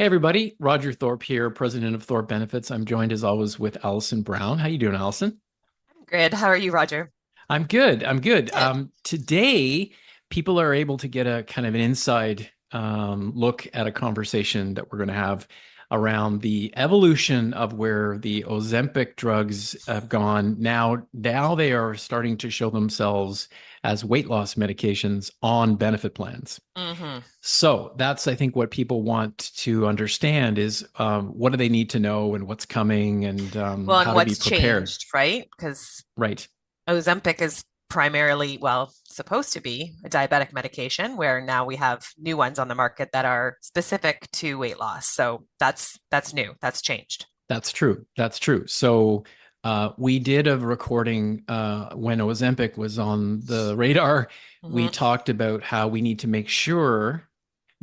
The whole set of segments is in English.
Hey everybody, Roger Thorpe here, president of Thorpe Benefits. I'm joined as always with Allison Brown. How you doing, Allison? Good. How are you, Roger? I'm good. I'm good. Good. Today, people are able to get a kind of an inside look at a conversation that we're going to have around the evolution of where the Ozempic drugs have gone. Now they are starting to show themselves as weight loss medications on benefit plans. hmm So that's, I think, what people want to understand is what do they need to know and what's coming and Well, and how to be what's prepared. changed, right? Because Right. Ozempic is primarily, well, supposed to be a diabetic medication, where now we have new ones on the market that are specific to weight loss. So that's new. That's changed. That's true. That's true. So we did a recording when Ozempic was on the radar. We hmm talked about how we need to make sure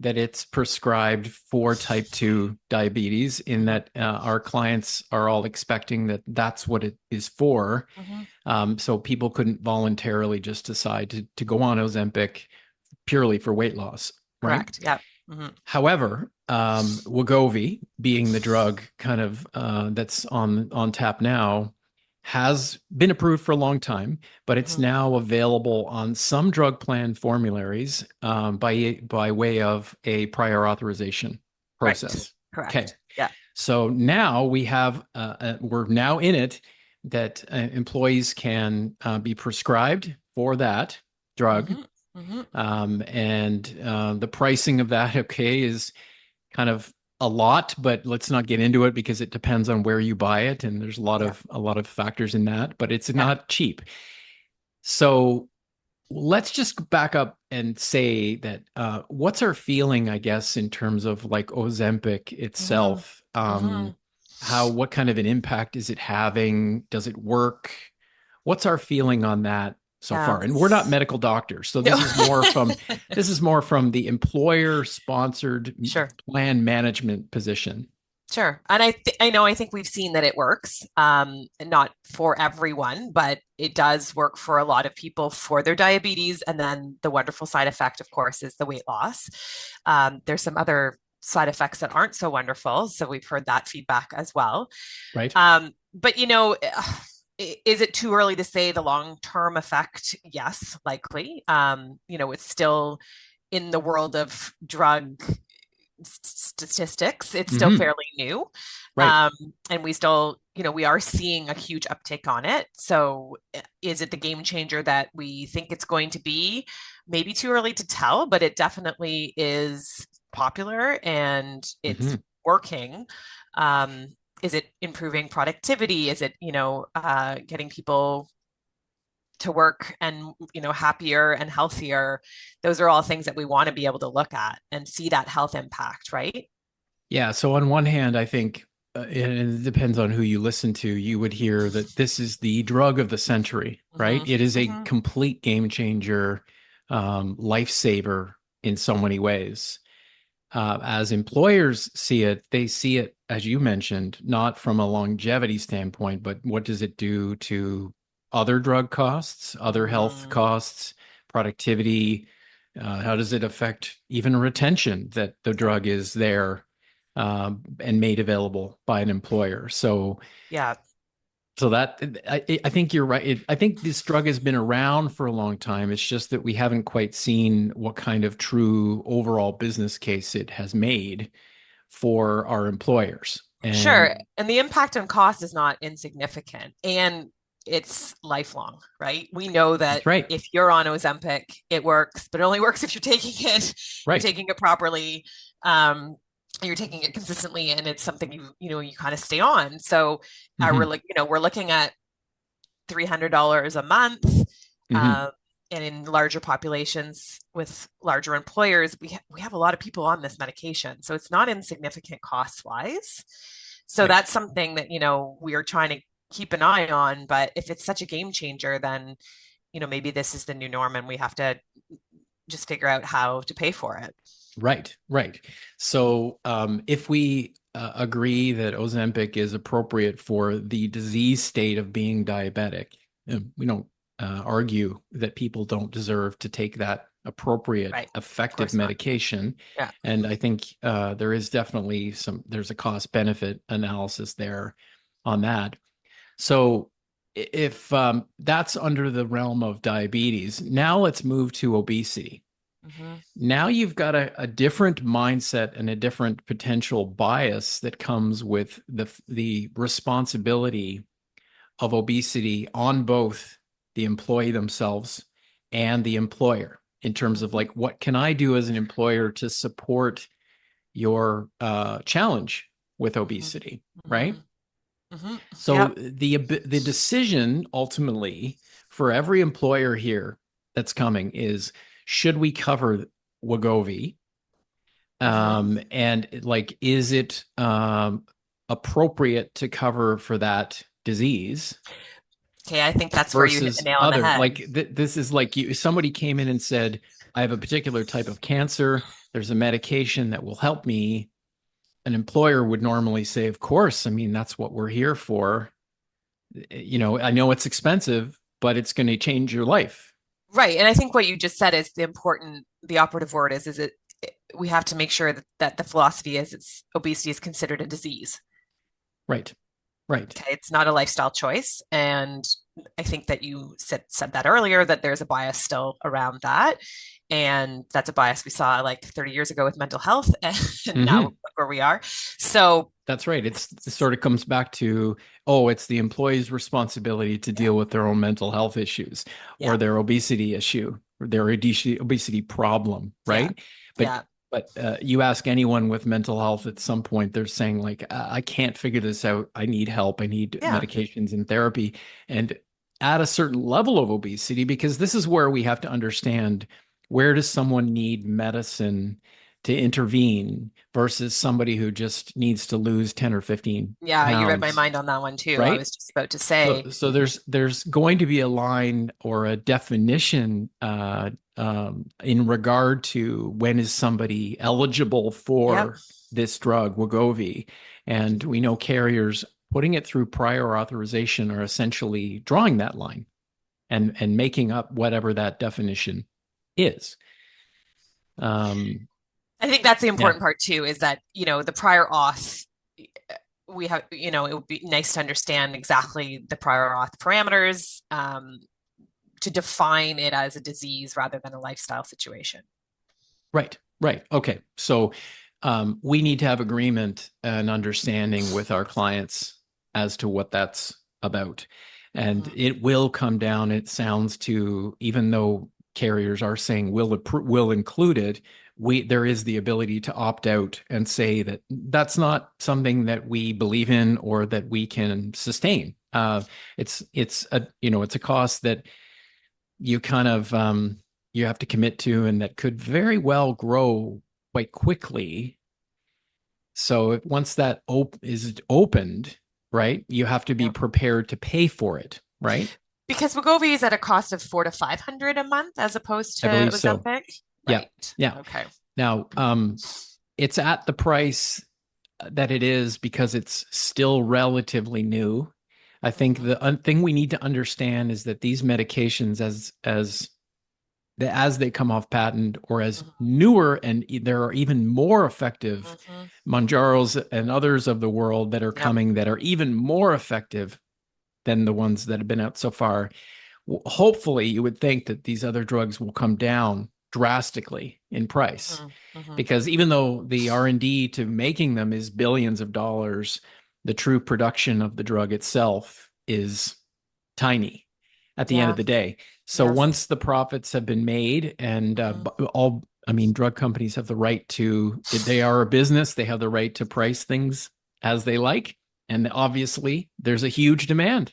that it's prescribed for type 2 diabetes, in hmm that our clients are all expecting that that's what it is for. hmm So people couldn't voluntarily just decide to go on Ozempic purely for weight loss, right? Correct. Yeah. hmm However, Wegovy, being the drug kind of that's on tap now, has been approved for a long time, but it's hmm now available on some drug plan formularies by way of a prior authorization Right. process. Okay, Correct. Yeah. so now we're now in it that employees can be prescribed for that drug, hmm hmm and the pricing of that, okay, is kind of a lot, but let's not get into it because it depends on where you buy it, and there's Yeah. a lot of factors in that, but it's Yeah. not cheap. So let's just back up and say that what's our feeling, I guess, in terms of like Ozempic hmm itself? hmm What kind of an impact is it having? Does it work? What's our feeling on that so Yeah. far? And we're not medical doctors, so No. this is more from the employer sponsored Sure. plan management position. Sure. And I think we've seen that it works. Not for everyone, but it does work for a lot of people for their diabetes. And then the wonderful side effect, of course, is the weight loss. There's some other side effects that aren't so wonderful. So we've heard that feedback as well. Right? But is it too early to say the long-term effect? Yes, likely. It's still in the world of drug statistics, it's still Hmm. fairly new. Right. Um, and we still, we are seeing a huge uptick on it. So is it the game changer that we think it's going to be? Maybe too early to tell, but it definitely is popular and it's Hmm. working. Um, is it improving productivity? Is it, getting people to work and happier and healthier? Those are all things that we want to be able to look at and see that health impact, right? Yeah. So on one hand, I think, and it depends on who you listen to, you would hear that this is the drug of the century, right? hmm It is a hmm complete game changer, lifesaver in so many ways. As employers see it, they see it, as you mentioned, not from a longevity standpoint, but what does it do to other drug costs, other health mm, costs, productivity? How does it affect even retention that the yeah, drug is there and made available by an employer? yeah, So that I think you're right. I think this drug has been around for a long time. It's just that we haven't quite seen what kind of true overall business case it has made for our employers. sure. And And the impact on cost is not insignificant, and it's lifelong, right? We know that that's right. if you're on Ozempic, it works, but it only works if you're taking it, you're Right. taking it properly. Um, you're taking it consistently, and it's something you kind of stay on. So Hmm. we're looking at $300 a month. Hmm. Um, and in larger populations with larger employers, we have a lot of people on this medication. So it's not insignificant cost wise. So Right. that's something that, we are trying to keep an eye on. But if it's such a game changer, then, maybe this is the new norm and we have to just figure out how to pay for it. Right. Right. So if we agree that Ozempic is appropriate for the disease state of being diabetic, we don't argue that people don't deserve to take that appropriate, Right. Of effective course not. medication. Yeah. And I think there is definitely there's a cost benefit analysis there on that. So if that's under the realm of diabetes, now let's move to obesity. Hmm. Now you've got a different mindset and a different potential bias that comes with the responsibility of obesity on both the employee themselves and the employer in terms of Hmm. like, what can I do as an employer to support your challenge with Hmm. obesity, right? Hmm. Hmm. So Yep. the decision ultimately for every employer here that's coming is, should we cover Wegovy? Hmm. And like, is it appropriate to cover for that disease Okay, I think that's where you hit the versus nail on the other? head. Like this is like somebody came in and said, I have a particular type of cancer. There's a medication that will help me. An employer would normally say, of course, I mean, that's what we're here for. I know it's expensive, but it's going to change your life. Right. And I think what you just said is the operative word is it, we have to make sure that the philosophy is obesity is considered a disease. Right. Right. Okay. It's not a lifestyle choice. And I think that you said that earlier, that there's a bias still around that. And that's a bias we saw like 30 years ago with mental health. And now Hmm. look where we are. So, That's right. It sort of comes back to, oh, it's the employee's responsibility to yeah, deal with their own mental health issues or yeah, their obesity issue or their obesity problem, yeah, right? But yeah, you ask anyone with mental health at some point, they're saying like, I can't figure this out. I need help. I need yeah, medications and therapy. And at a certain level of obesity, because this is where we have to understand, where does someone need medicine to intervene versus somebody who just needs to lose 10 or 15 yeah. You read my pounds, mind on that one too. I right? was just about to So, say, so there's going to be a line or a definition in regard to when is somebody eligible yep. for this drug, Wegovy, and we know carriers putting it through prior authorization are essentially drawing that line and making up whatever that definition is. Um, I think that's the yeah, important part too, is that, the prior auth, we have, it would be nice to understand exactly the prior auth parameters, to define it as a disease rather than a lifestyle situation. right, right. Okay, so we need to have agreement and understanding with our clients as to what that's about. And Mhm. it will come down, it sounds, to, even though carriers are saying will include it, there is the ability to opt out and say that that's not something that we believe in or that we can sustain. It's a cost that you kind of you have to commit to, and that could very well grow quite quickly. So once that is opened, right, you have to be Yeah. prepared to pay for it, right? Because Wegovy is at a cost of 400 to 500 a month as opposed I to believe so. Ozempic. Yeah, Right. yeah. Okay. Now, it's at the price that it is because it's still relatively new. I think Hmm. the thing we need to understand is that these medications, as they come off patent or as Hmm. newer and there are even more effective Hmm. Manjaros and others of the world that are Yep. coming that are even more effective than the ones that have been out so far. Hopefully, you would think that these other drugs will come down drastically in price, Hmm. Hmm. because even though the R&D to making them is billions of dollars, the true production of the drug itself is tiny at the end of Yeah. the day. So Yes. once the profits have been made, and Hmm. I mean, drug companies have the right to, they are a business, they have the right to price things as they like. And obviously, there's a huge demand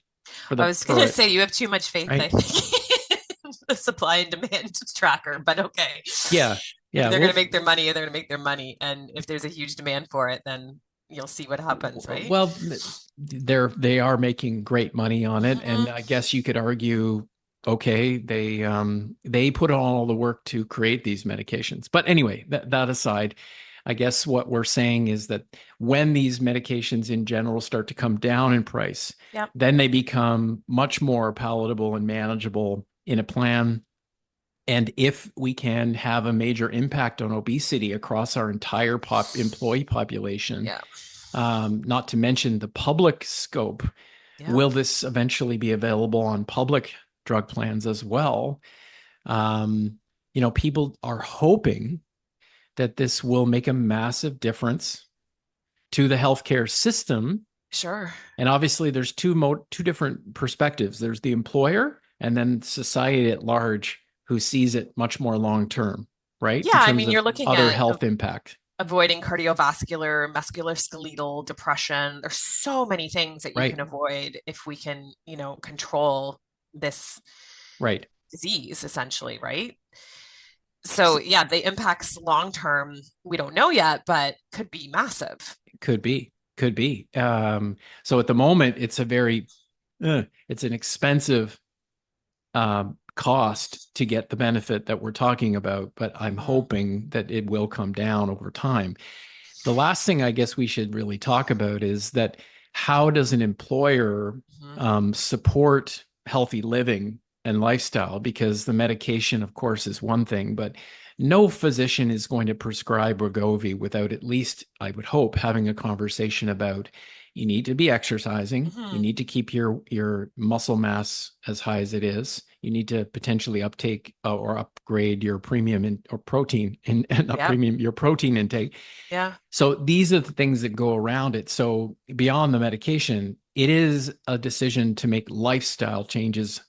I was going for to it, say you have too much faith, I right? think, in the supply and demand tracker, but okay. Yeah, If yeah. they're going to Well, make their money, they're going to make their money. And if there's a huge demand for it, then you'll see what happens, right? well, they are making great money on it, and Hmm. I guess you could argue, okay, they put on all the work to create these medications. But anyway, that aside, I guess what we're saying is that when these medications in general start to come down in price, Yep. then they become much more palatable and manageable in a plan And if we can have a major impact on obesity across our entire employee population, Yeah. not to mention the public scope, Yeah. will this eventually be available on public drug plans as well? Um, People are hoping that this will make a massive difference to the healthcare system. Sure. And obviously, there's two different perspectives. There's the employer, and then society at large, who sees it much more long term, right? Yeah, In I terms mean, you're of looking other at health impact. avoiding cardiovascular, musculoskeletal, depression. There's so many things that you can Right, avoid if we can, control this right. disease essentially, right? So yeah, the impacts long term, we don't know yet, but could be massive. Could be, could be. So at the moment, it's an expensive cost to get the benefit that we're talking about, but I'm Mhm. hoping that it will come down over time. The last thing I guess we should really talk about is that how does an employer Mhm. support healthy living and lifestyle? Because the medication, of course, is one thing, but no physician is going to prescribe Wegovy without at least, I would hope, having a conversation about you need to be exercising. You Mhm. need to keep your muscle mass as high as it is. You need to potentially uptake or upgrade your or protein and not Yep. premium, your protein intake. Yeah. So these are the things that go around it. So beyond the medication, it is a decision to make lifestyle changes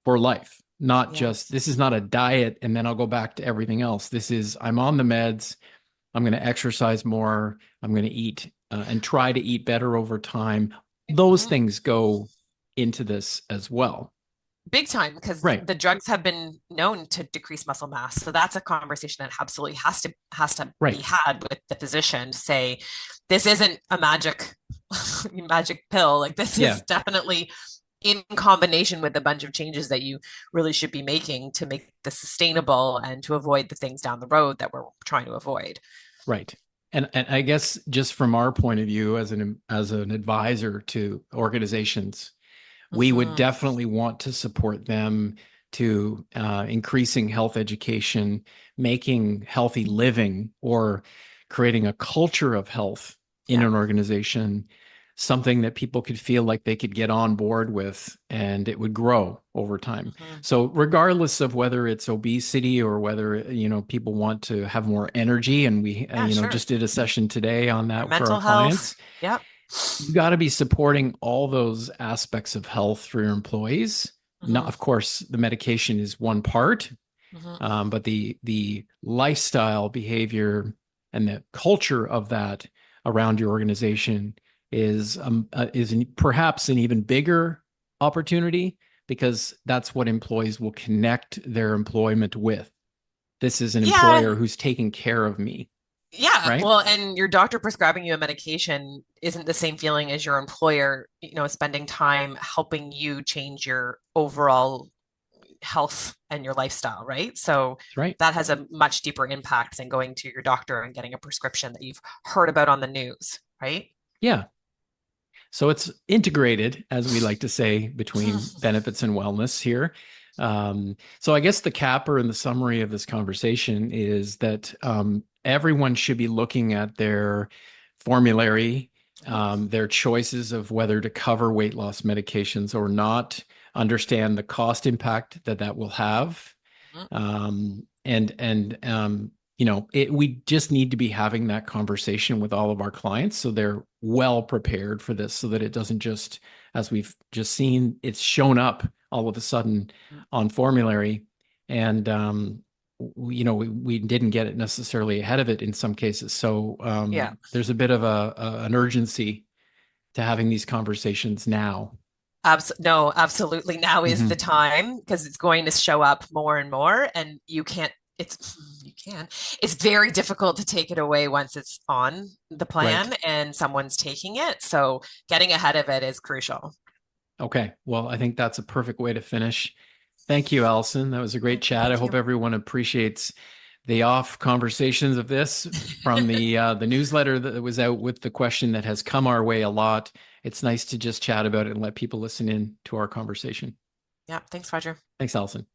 for life, not just Yes. this is not a diet and then I'll go back to everything else. This is I'm on the meds. I'm going to exercise more. I'm going to eat and try to eat better over time. Those Mhm. things go into this as well. Big time, because Right. the drugs have been known to decrease muscle mass. So that's a conversation that absolutely has to be Right. had with the physician to say, this isn't a magic pill. Like this Yeah. is definitely in combination with a bunch of changes that you really should be making to make this sustainable and to avoid the things down the road that we're trying to avoid. Right. And I guess just from our point of view as an advisor to organizations, we would Mhm. definitely want to support them to increasing health education, making healthy living, or creating a culture of health in Yeah. an organization, something that people could feel like they could get on board with and it would grow over time. Mhm. So regardless of whether it's obesity or whether, people want to have more energy, and we, Yeah, sure. just did a session today on Or that for our mental health. clients. Yep. You got to be supporting all those aspects of health for your employees. Not, Mhm. of course, the medication is one part, Mhm. but the lifestyle behavior and the culture of that around your organization perhaps an even bigger opportunity because that's what employees will connect their employment with. This is an Yeah. employer who's taking care of me, Yeah, right? well, and your doctor prescribing you a medication isn't the same feeling as your employer, spending time helping you change your overall health and your lifestyle, right? So That's right. that has a much deeper impact than going to your doctor and getting a prescription that you've heard about on the news, right? Yeah. So it's integrated, as we like to say, between Mhm. benefits and wellness here. So I guess the capper and the summary of this conversation is that everyone should be looking at their formulary, their choices of whether to cover weight loss medications or not, understand the cost impact that that will have, Mhm. we just need to be having that conversation with all of our clients so they're well prepared for this so that it doesn't just, as we've just seen, it's shown up all of a sudden on formulary. And, we didn't get it necessarily ahead of it in some cases. So Yeah. there's a bit of an urgency to having these conversations now. No, absolutely. Now is the Mhm. time because it's going to show up more and more, and it's very difficult to take it away once it's on the Right. plan and someone's taking it. So getting ahead of it is crucial. Okay. Well, I think that's a perfect way to finish. Thank you, Allison. That was a great chat. I Thank hope you. everyone appreciates the off conversations of this from the newsletter that was out with the question that has come our way a lot. It's nice to just chat about it and let people listen in to our conversation. Yeah, thanks, Roger. Thanks, Allison.